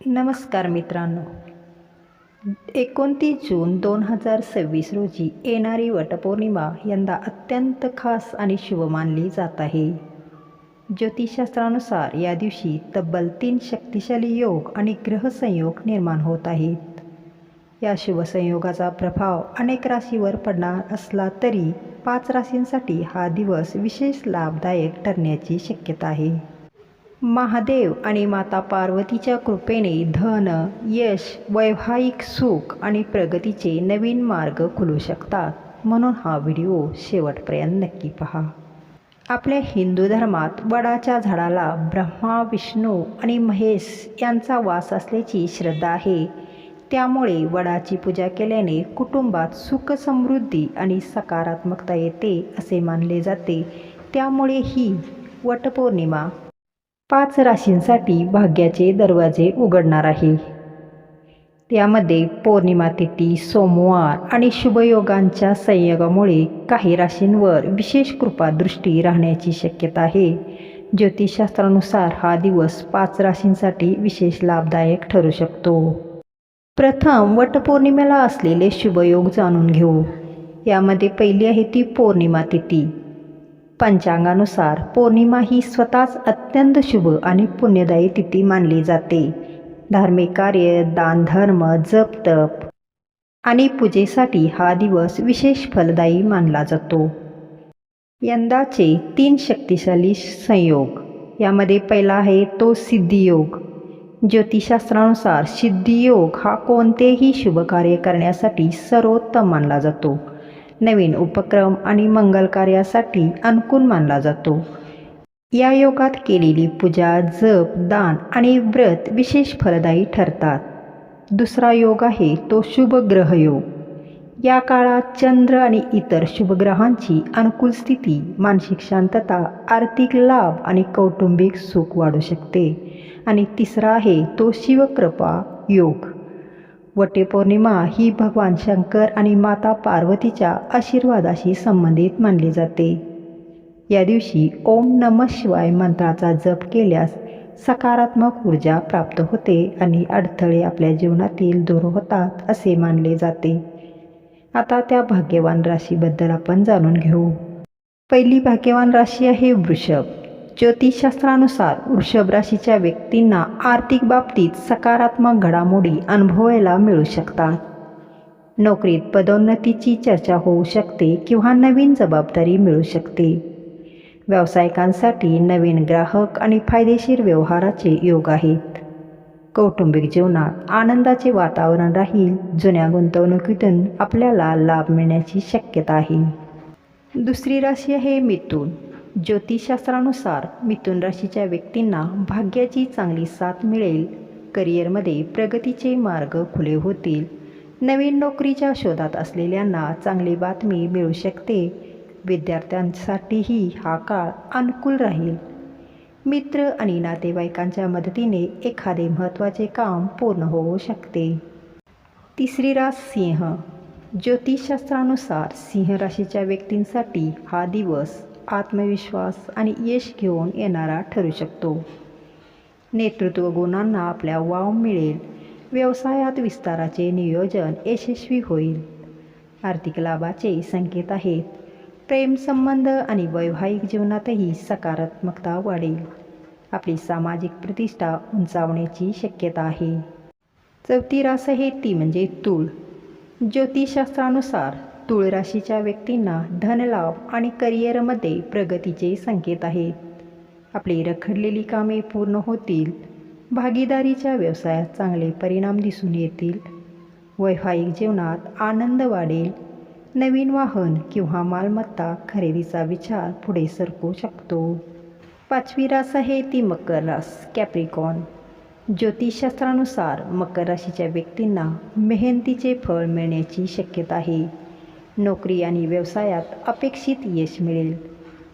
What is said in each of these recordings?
नमस्कार मित्रांनो, 29 जून 2026 रोजी येणारी वटपौर्णिमा यंदा अत्यंत खास आणि शुभ मानली जात आहे. ज्योतिषशास्त्रानुसार या दिवशी तब्बल 3 शक्तिशाली योग आणि ग्रहसंयोग निर्माण होत आहेत. या शुभसंयोगाचा प्रभाव अनेक राशीवर पडणार असला तरी 5 राशींसाठी हा दिवस विशेष लाभदायक ठरण्याची शक्यता आहे. महादेव आणि माता पार्वतीच्या कृपेने धन, यश, वैवाहिक सुख आणि प्रगतीचे नवीन मार्ग खुलू शकतात. म्हणून हा व्हिडिओ शेवटपर्यंत नक्की पहा. आपल्या हिंदू धर्मात वडाच्या झाडाला ब्रह्मा, विष्णू आणि महेश यांचा वास असल्याची श्रद्धा आहे. त्यामुळे वडाची पूजा केल्याने कुटुंबात सुख, समृद्धी आणि सकारात्मकता येते असे मानले जाते. त्यामुळे ही वटपौर्णिमा 5 राशींसाठी भाग्याचे दरवाजे उघडणार आहे. त्यामध्ये पौर्णिमा तिथी, सोमवार आणि शुभयोगांच्या संयोगामुळे काही राशींवर विशेष कृपादृष्टी राहण्याची शक्यता आहे. ज्योतिषशास्त्रानुसार हा दिवस 5 राशींसाठी विशेष लाभदायक ठरू शकतो. प्रथम वटपौर्णिमेला असलेले शुभयोग जाणून घेऊ. यामध्ये पहिली आहे ती पौर्णिमा तिथी. पंचांगानुसार पौर्णिमा ही स्वतःच अत्यंत शुभ आणि पुण्यदायी तिथी मानली जाते. धार्मिक कार्य, दानधर्म, जप तप आणि पूजेसाठी हा दिवस विशेष फलदायी मानला जातो. यंदाचे 3 शक्तिशाली संयोग. यामध्ये पहिला आहे तो सिद्धियोग. ज्योतिषशास्त्रानुसार सिद्धियोग हा कोणतेही शुभ कार्य करण्यासाठी सर्वोत्तम मानला जातो. नवीन उपक्रम आणि मंगल कार्यासाठी अनुकूल मानला जातो. या योगात केलेली पूजा, जप, दान आणि व्रत विशेष फलदायी ठरतात. दुसरा योग आहे तो शुभ ग्रहयोग. या काळात चंद्र आणि इतर शुभ ग्रहांची अनुकूल स्थिती मानसिक शांतता, आर्थिक लाभ आणि कौटुंबिक सुख वाढू शकते. आणि तिसरा आहे तो शिवकृपा योग. वटपौर्णिमा ही भगवान शंकर आणि माता पार्वतीच्या आशीर्वादाशी संबंधित मानली जाते. या दिवशी ओम नमः शिवाय मंत्राचा जप केल्यास सकारात्मक ऊर्जा प्राप्त होते आणि अडथळे आपल्या जीवनातील दूर होतात असे मानले जाते. आता त्या भाग्यवान राशीबद्दल आपण जाणून घेऊ. पहिली भाग्यवान राशी आहे वृषभ. ज्योतिषशास्त्रानुसार वृषभ राशीच्या व्यक्तींना आर्थिक बाबतीत सकारात्मक घडामोडी अनुभवायला मिळू शकतात. नोकरीत पदोन्नतीची चर्चा होऊ शकते किंवा नवीन जबाबदारी मिळू शकते. व्यावसायिकांसाठी नवीन ग्राहक आणि फायदेशीर व्यवहाराचे योग आहेत. कौटुंबिक जीवनात आनंदाचे वातावरण राहील. जुन्या गुंतवणुकीतून आपल्याला लाभ मिळण्याची शक्यता आहे. दुसरी राशी आहे मिथुन. ज्योतिषशास्त्रानुसार मिथुन राशीच्या व्यक्तींना भाग्याची चांगली साथ मिळेल. करिअरमध्ये प्रगतीचे मार्ग खुले होतील. नवीन नोकरीच्या शोधात असलेल्यांना चांगली बातमी मिळू शकते. विद्यार्थ्यांसाठीही हा काळ अनुकूल राहील. मित्र आणि नातेवाईकांच्या मदतीने एखादे महत्त्वाचे काम पूर्ण होऊ शकते. तिसरी रास सिंह. ज्योतिषशास्त्रानुसार सिंह राशीच्या व्यक्तींसाठी हा दिवस आत्मविश्वास आणि यश घेऊन येणारा ठरू शकतो. नेतृत्व गुणांना आपल्या वाव मिळेल. व्यवसायात विस्ताराचे नियोजन यशस्वी होईल. आर्थिक लाभाचे संकेत आहेत. प्रेमसंबंध आणि वैवाहिक जीवनातही सकारात्मकता वाढेल. आपली सामाजिक प्रतिष्ठा उंचावण्याची शक्यता आहे. चौथी रास आहे ती म्हणजे तूळ. ज्योतिषशास्त्रानुसार तूळ राशीच्या व्यक्तींना धनलाभ आणि करिअरमध्ये प्रगतीचे संकेत आहेत. आपली रखडलेली कामे पूर्ण होतील. भागीदारीच्या व्यवसायात चांगले परिणाम दिसून येतील. वैवाहिक जीवनात आनंद वाढेल. नवीन वाहन किंवा मालमत्ता खरेदीचा विचार पुढे सरकू शकतो. पाचवी रास आहे ती मकर रास, कॅप्रिकॉर्न. ज्योतिषशास्त्रानुसार मकर राशीच्या व्यक्तींना मेहनतीचे फळ मिळण्याची शक्यता आहे. नोकरी आणि व्यवसायात अपेक्षित यश मिळेल.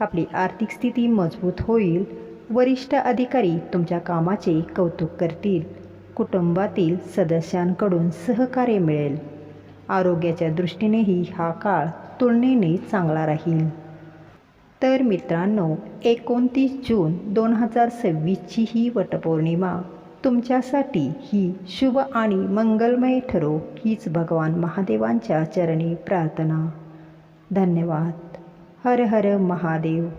आपली आर्थिक स्थिती मजबूत होईल. वरिष्ठ अधिकारी तुमच्या कामाचे कौतुक करतील. कुटुंबातील सदस्यांकडून सहकार्य मिळेल. आरोग्याच्या दृष्टीनेही हा काळ तुलनेने चांगला राहील. तर मित्रांनो, 29 जून 2026ची ही वटपौर्णिमा तुमच्यासाठी ही शुभ आणि मंगलमय ठरो हीच भगवान महादेवांच्या चरणी प्रार्थना. धन्यवाद. हर हर महादेव.